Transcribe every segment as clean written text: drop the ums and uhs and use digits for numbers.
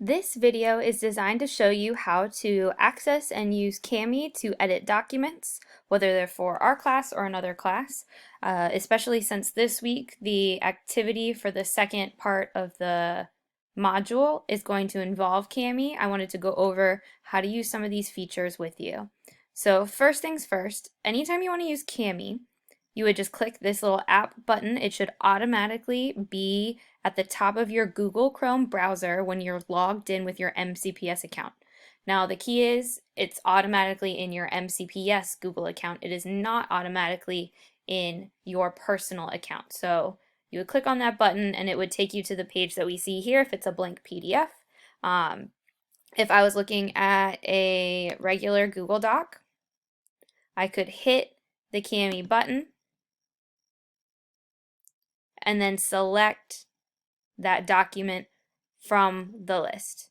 This video is designed to show you how to access and use Kami to edit documents, whether they're for our class or another class, especially since this week the activity for the second part of the module is going to involve Kami. I wanted to go over how to use some of these features with you. So first things first, anytime you want to use Kami, you would just click this little app button. It should automatically be at the top of your Google Chrome browser when you're logged in with your MCPS account. Now the key is it's automatically in your MCPS Google account. It is not automatically in your personal account. So you would click on that button and it would take you to the page that we see here if it's a blank PDF. If I was looking at a regular Google Doc, I could hit the Kami button and then select that document from the list.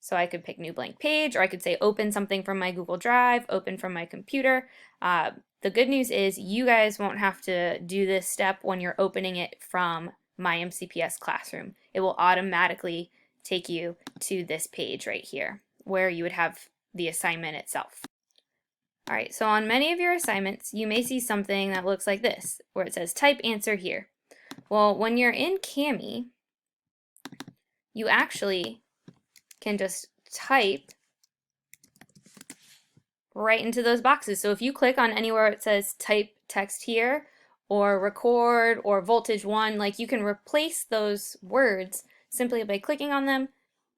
So I could pick new blank page, or I could say open something from my Google Drive, open from my computer. The good news is you guys won't have to do this step when you're opening it from myMCPS Classroom. It will automatically take you to this page right here where you would have the assignment itself. All right, so on many of your assignments, you may see something that looks like this, where it says type answer here. Well, when you're in Kami, you actually can just type right into those boxes. So if you click on anywhere it says type text here, or record, or voltage 1, like you can replace those words simply by clicking on them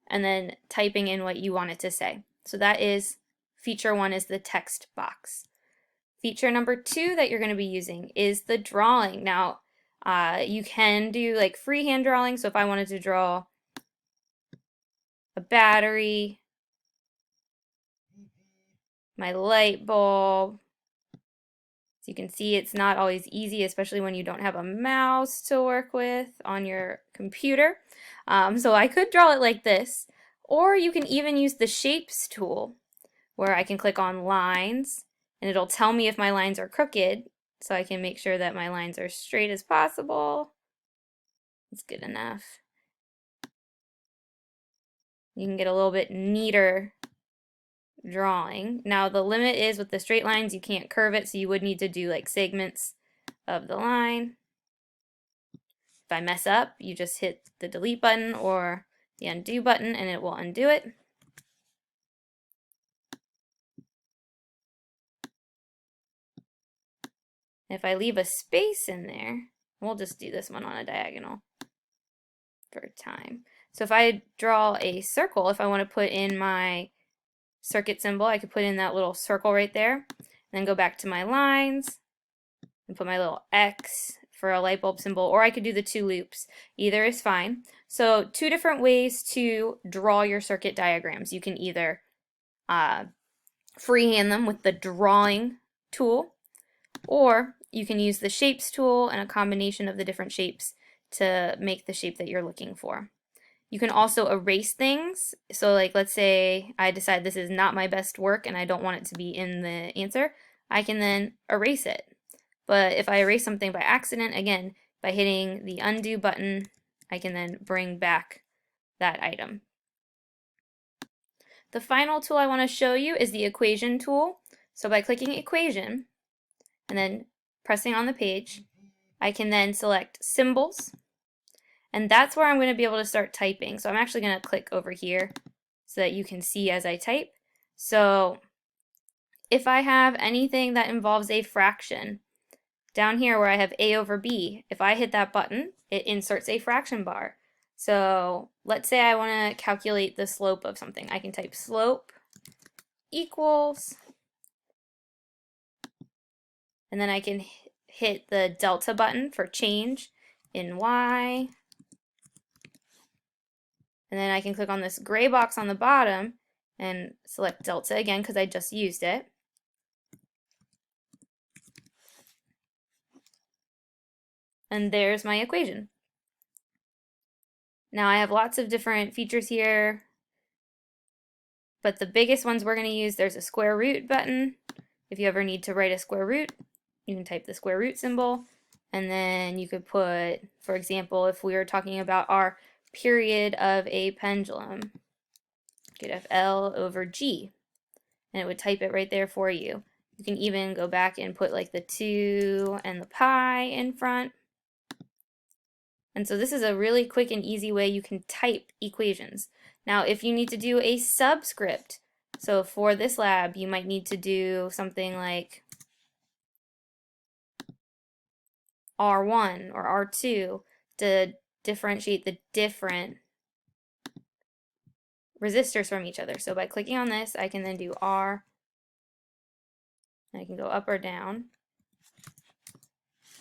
and then typing in what you want it to say. So that is feature 1, is the text box. Feature number 2 that you're going to be using is the drawing. Now, you can do like freehand drawing. So if I wanted to draw a battery, my light bulb, so you can see it's not always easy, especially when you don't have a mouse to work with on your computer. So I could draw it like this, or you can even use the shapes tool where I can click on lines and it'll tell me if my lines are crooked, so I can make sure that my lines are straight as possible. It's good enough. You can get a little bit neater drawing. Now the limit is with the straight lines you can't curve it, so you would need to do like segments of the line. If I mess up, you just hit the delete button or the undo button and it will undo it. If I leave a space in there, we'll just do this one on a diagonal for time. So if I draw a circle, if I want to put in my circuit symbol, I could put in that little circle right there, and then go back to my lines and put my little X for a light bulb symbol, or I could do the 2 loops. Either is fine. So 2 different ways to draw your circuit diagrams. You can either freehand them with the drawing tool, or you can use the shapes tool and a combination of the different shapes to make the shape that you're looking for. You can also erase things. So like let's say I decide this is not my best work and I don't want it to be in the answer. I can then erase it. But if I erase something by accident, again, by hitting the undo button, I can then bring back that item. The final tool I want to show you is the equation tool. So by clicking equation and then pressing on the page, I can then select symbols. And that's where I'm going to be able to start typing. So I'm actually going to click over here so that you can see as I type. So if I have anything that involves a fraction, down here where I have a over b, if I hit that button, it inserts a fraction bar. So let's say I want to calculate the slope of something. I can type slope equals, and then I can hit the delta button for change in y. And then I can click on this gray box on the bottom and select delta again because I just used it. And there's my equation. Now I have lots of different features here, but the biggest ones we're going to use, there's a square root button. If you ever need to write a square root, you can type the square root symbol, and then you could put, for example, if we were talking about our period of a pendulum, You could have L over G, and it would type it right there for you. You can even go back and put like the 2 and the pi in front. And so this is a really quick and easy way you can type equations. Now, if you need to do a subscript, so for this lab, you might need to do something like R1 or R2 to differentiate the different resistors from each other. So by clicking on this, I can then do R, and I can go up or down.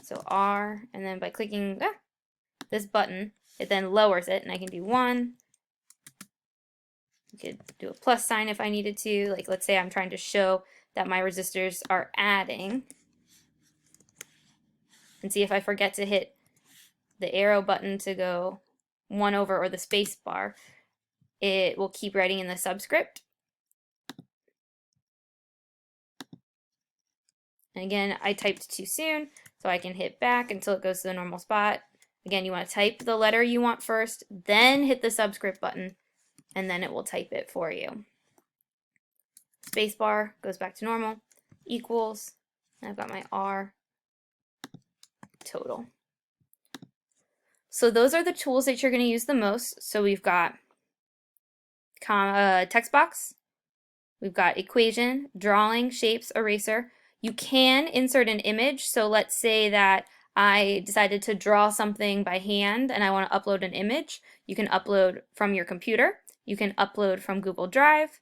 So R, and then by clicking this button, it then lowers it, and I can do 1. You could do a plus sign if I needed to. Like, let's say I'm trying to show that my resistors are adding. And see, if I forget to hit the arrow button to go 1 over or the space bar, it will keep writing in the subscript. And again, I typed too soon, so I can hit back until it goes to the normal spot. Again, you want to type the letter you want first, then hit the subscript button, and then it will type it for you. Spacebar goes back to normal, equals, and I've got my R total. So those are the tools that you're going to use the most. So we've got text box, we've got equation, drawing, shapes, eraser. You can insert an image. So let's say that I decided to draw something by hand and I want to upload an image. You can upload from your computer. You can upload from Google Drive,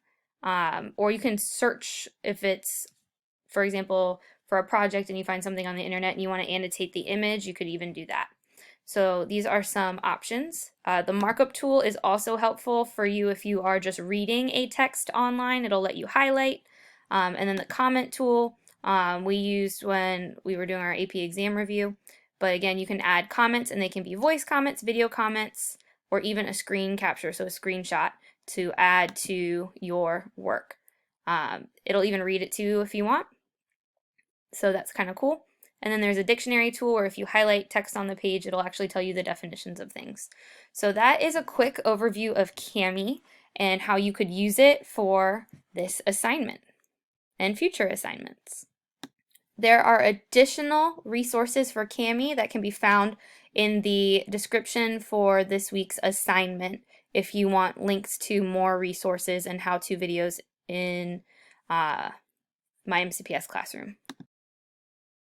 or you can search if it's, for example, for a project and you find something on the internet and you want to annotate the image, you could even do that. So these are some options. The markup tool is also helpful for you if you are just reading a text online. It'll let you highlight. And then the comment tool we used when we were doing our AP exam review. But again, you can add comments, and they can be voice comments, video comments, or even a screen capture, so a screenshot to add to your work. It'll even read it to you if you want. So that's kind of cool. And then there's a dictionary tool where if you highlight text on the page, it'll actually tell you the definitions of things. So that is a quick overview of Kami and how you could use it for this assignment and future assignments. There are additional resources for Kami that can be found in the description for this week's assignment if you want links to more resources and how-to videos in myMCPS classroom.